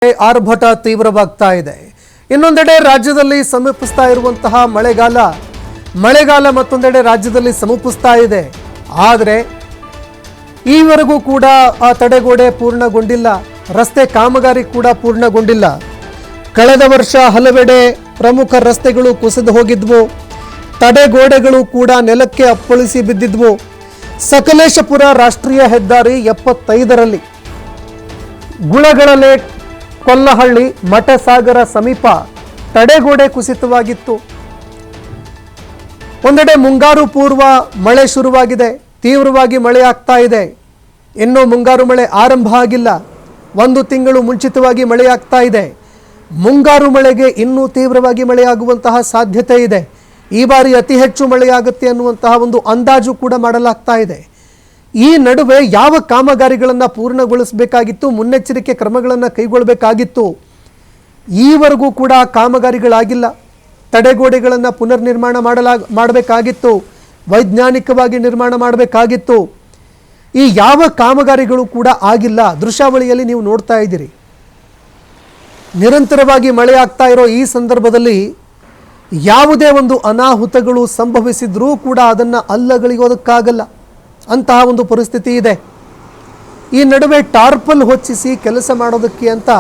ಆರ್ಭಟ ತೀವ್ರವಾಗ್ತಾ ಇದೆ. ಇನ್ನೊಂದೆಡೆ ರಾಜ್ಯದಲ್ಲಿ ಸಮೀಪಿಸ್ತಾ ಇರುವಂತಹ ಮಳೆಗಾಲ ಮತ್ತೊಂದೆಡೆ ರಾಜ್ಯದಲ್ಲಿ ಸಮೀಪಿಸ್ತಾ ಇದೆ. ಆದರೆ ಈವರೆಗೂ ಕೂಡ ಆ ತಡೆಗೋಡೆ ಪೂರ್ಣಗೊಂಡಿಲ್ಲ, ರಸ್ತೆ ಕಾಮಗಾರಿ ಕೂಡ ಪೂರ್ಣಗೊಂಡಿಲ್ಲ. ಕಳೆದ ವರ್ಷ ಹಲವೆಡೆ ಪ್ರಮುಖ ರಸ್ತೆಗಳು ಕುಸಿದು ಹೋಗಿದ್ವು, ತಡೆಗೋಡೆಗಳು ಕೂಡ ನೆಲಕ್ಕೆ ಅಪ್ಪಳಿಸಿ ಬಿದ್ದಿದ್ವು. ಸಕಲೇಶಪುರ ರಾಷ್ಟ್ರೀಯ ಹೆದ್ದಾರಿ 75ರಲ್ಲಿ ಗುಳಗಳಲೆ ಕೊಲ್ಲಹಳ್ಳಿ ಮಠಸಾಗರ ಸಮೀಪ ತಡೆಗೋಡೆ ಕುಸಿತವಾಗಿತ್ತು. ಒಂದೆಡೆ ಮುಂಗಾರು ಪೂರ್ವ ಮಳೆ ಶುರುವಾಗಿದೆ, ತೀವ್ರವಾಗಿ ಮಳೆ ಆಗ್ತಾ ಇದೆ. ಇನ್ನೂ ಮುಂಗಾರು ಮಳೆ ಆರಂಭ ಆಗಿಲ್ಲ, 1 ತಿಂಗಳು ಮುಂಚಿತವಾಗಿ ಮಳೆ ಆಗ್ತಾ ಇದೆ. ಮುಂಗಾರು ಮಳೆಗೆ ಇನ್ನೂ ತೀವ್ರವಾಗಿ ಮಳೆಯಾಗುವಂತಹ ಸಾಧ್ಯತೆ ಇದೆ. ಈ ಬಾರಿ ಅತಿ ಹೆಚ್ಚು ಮಳೆಯಾಗುತ್ತೆ ಅನ್ನುವಂತಹ ಒಂದು ಅಂದಾಜು ಕೂಡ ಮಾಡಲಾಗ್ತಾ ಇದೆ. ಈ ನಡುವೆ ಯಾವ ಕಾಮಗಾರಿಗಳನ್ನು ಪೂರ್ಣಗೊಳಿಸಬೇಕಾಗಿತ್ತು, ಮುನ್ನೆಚ್ಚರಿಕೆ ಕ್ರಮಗಳನ್ನು ಕೈಗೊಳ್ಳಬೇಕಾಗಿತ್ತು, ಈವರೆಗೂ ಕೂಡ ಕಾಮಗಾರಿಗಳಾಗಿಲ್ಲ. ತಡೆಗೋಡೆಗಳನ್ನು ಪುನರ್ ನಿರ್ಮಾಣ ಮಾಡಬೇಕಾಗಿತ್ತು, ವೈಜ್ಞಾನಿಕವಾಗಿ ನಿರ್ಮಾಣ ಮಾಡಬೇಕಾಗಿತ್ತು. ಈ ಯಾವ ಕಾಮಗಾರಿಗಳು ಕೂಡ ಆಗಿಲ್ಲ. ದೃಶ್ಯಾವಳಿಯಲ್ಲಿ ನೀವು ನೋಡ್ತಾ ಇದ್ದೀರಿ. ನಿರಂತರವಾಗಿ ಮಳೆ ಆಗ್ತಾ ಇರೋ ಈ ಸಂದರ್ಭದಲ್ಲಿ ಯಾವುದೇ ಒಂದು ಅನಾಹುತಗಳು ಸಂಭವಿಸಿದ್ರೂ ಕೂಡ ಅದನ್ನು ಅಲ್ಲಗಳಿಗೋದಕ್ಕಾಗಲ್ಲ, ಅಂತಹ ಒಂದು ಪರಿಸ್ಥಿತಿ ಇದೆ. ಈ ನಡುವೆ ಟಾರ್ಪಲ್ ಹೊಚ್ಚಿಸಿ ಕೆಲಸ ಮಾಡೋದಕ್ಕೆ ಅಂತ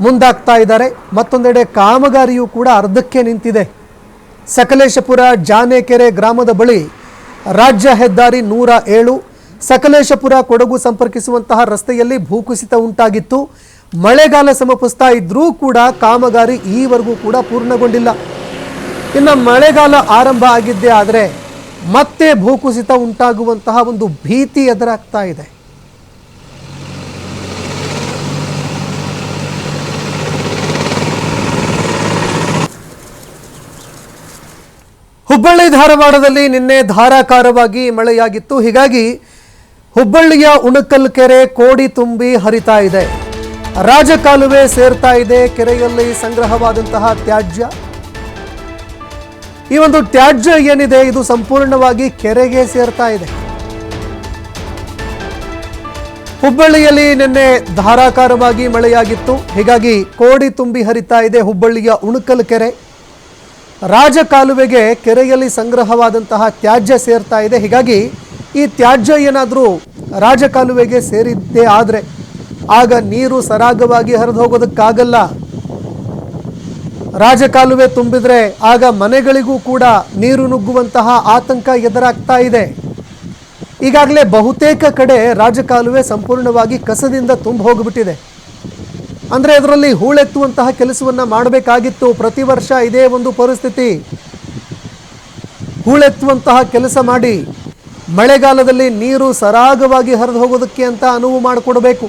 ಮುಂದಾಗ್ತಾ ಇದ್ದಾರೆ. ಮತ್ತೊಂದೆಡೆ ಕಾಮಗಾರಿಯೂ ಕೂಡ ಅರ್ಧಕ್ಕೆ ನಿಂತಿದೆ. ಸಕಲೇಶಪುರ ಜಾನೆಕೆರೆ ಗ್ರಾಮದ ಬಳಿ ರಾಜ್ಯ ಹೆದ್ದಾರಿ 107 ಸಕಲೇಶಪುರ ಕೊಡಗು ಸಂಪರ್ಕಿಸುವಂತಹ ರಸ್ತೆಯಲ್ಲಿ ಭೂಕುಸಿತ ಉಂಟಾಗಿತ್ತು. ಮಳೆಗಾಲ ಸಮೀಪಿಸ್ತಾ ಇದ್ರೂ ಕೂಡ ಕಾಮಗಾರಿ ಈವರೆಗೂ ಕೂಡ ಪೂರ್ಣಗೊಂಡಿಲ್ಲ. ಇನ್ನು ಮಳೆಗಾಲ ಆರಂಭ ಆಗಿದ್ದೇ ಆದರೆ ಮತ್ತೆ ಭೂಕುಸಿತ ಉಂಟಾಗುವಂತಹ ಒಂದು ಭೀತಿ ಎದುರಾಗ್ತಾ ಇದೆ. ಹುಬ್ಬಳ್ಳಿ ಧಾರವಾಡದಲ್ಲಿ ನಿನ್ನೆ ಧಾರಾಕಾರವಾಗಿ ಮಳೆಯಾಗಿತ್ತು. ಹೀಗಾಗಿ ಹುಬ್ಬಳ್ಳಿಯ ಉಣಕಲ್ ಕೆರೆ ಕೋಡಿ ತುಂಬಿ ಹರಿತಾ ಇದೆ, ರಾಜಕಾಲುವೆ ಸೇರ್ತಾ ಇದೆ. ಕೆರೆಯಲ್ಲಿ ಸಂಗ್ರಹವಾದಂತಹ ತ್ಯಾಜ್ಯ, ಈ ಒಂದು ತ್ಯಾಜ್ಯ ಏನಿದೆ ಇದು ಸಂಪೂರ್ಣವಾಗಿ ಕೆರೆಗೆ ಸೇರ್ತಾ ಇದೆ. ಹುಬ್ಬಳ್ಳಿಯಲ್ಲಿ ನಿನ್ನೆ ಧಾರಾಕಾರವಾಗಿ ಮಳೆಯಾಗಿತ್ತು. ಹೀಗಾಗಿ ಕೋಡಿ ತುಂಬಿ ಹರಿತಾ ಇದೆ ಹುಬ್ಬಳ್ಳಿಯ ಉಣಕಲ್ ಕೆರೆ. ರಾಜಕಾಲುವೆಗೆ ಕೆರೆಯಲ್ಲಿ ಸಂಗ್ರಹವಾದಂತಹ ತ್ಯಾಜ್ಯ ಸೇರ್ತಾ ಇದೆ. ಹೀಗಾಗಿ ಈ ತ್ಯಾಜ್ಯ ಏನಾದರೂ ರಾಜಕಾಲುವೆಗೆ ಸೇರಿದ್ದೇ ಆದರೆ ಆಗ ನೀರು ಸರಾಗವಾಗಿ ಹರಿದು ಹೋಗೋದಕ್ಕಾಗಲ್ಲ. ರಾಜಕಾಲುವೆ ತುಂಬಿದ್ರೆ ಆಗ ಮನೆಗಳಿಗೂ ಕೂಡ ನೀರು ನುಗ್ಗುವಂತಹ ಆತಂಕ ಎದುರಾಗ್ತಾ ಇದೆ. ಈಗಾಗಲೇ ಬಹುತೇಕ ಕಡೆ ರಾಜಕಾಲುವೆ ಸಂಪೂರ್ಣವಾಗಿ ಕಸದಿಂದ ತುಂಬ ಹೋಗಿಬಿಟ್ಟಿದೆ. ಅಂದರೆ ಅದರಲ್ಲಿ ಹೂಳೆತ್ತುವಂತಹ ಕೆಲಸವನ್ನು ಮಾಡಬೇಕಾಗಿತ್ತು. ಪ್ರತಿ ವರ್ಷ ಇದೇ ಒಂದು ಪರಿಸ್ಥಿತಿ. ಹೂಳೆತ್ತುವಂತಹ ಕೆಲಸ ಮಾಡಿ ಮಳೆಗಾಲದಲ್ಲಿ ನೀರು ಸರಾಗವಾಗಿ ಹರಿದು ಹೋಗೋದಕ್ಕೆ ಅಂತ ಅನುವು ಮಾಡಿಕೊಡಬೇಕು.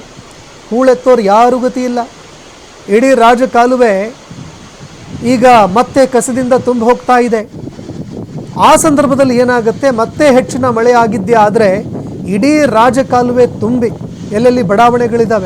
ಹೂಳೆತ್ತೋರು ಯಾರೂ ಗತಿ ಇಲ್ಲ. ಇಡೀ ರಾಜಕಾಲುವೆ ಈಗ ಮತ್ತೆ ಕಸದಿಂದ ತುಂಬ ಹೋಗ್ತಾ ಇದೆ. ಆ ಸಂದರ್ಭದಲ್ಲಿ ಏನಾಗುತ್ತೆ, ಮತ್ತೆ ಹೆಚ್ಚಿನ ಮಳೆ ಆಗಿದ್ದೇ ಆದರೆ ಇಡೀ ರಾಜಕಾಲುವೆ ತುಂಬಿ ಎಲ್ಲೆಲ್ಲಿ ಬಡಾವಣೆಗಳಿದ್ದಾವೆ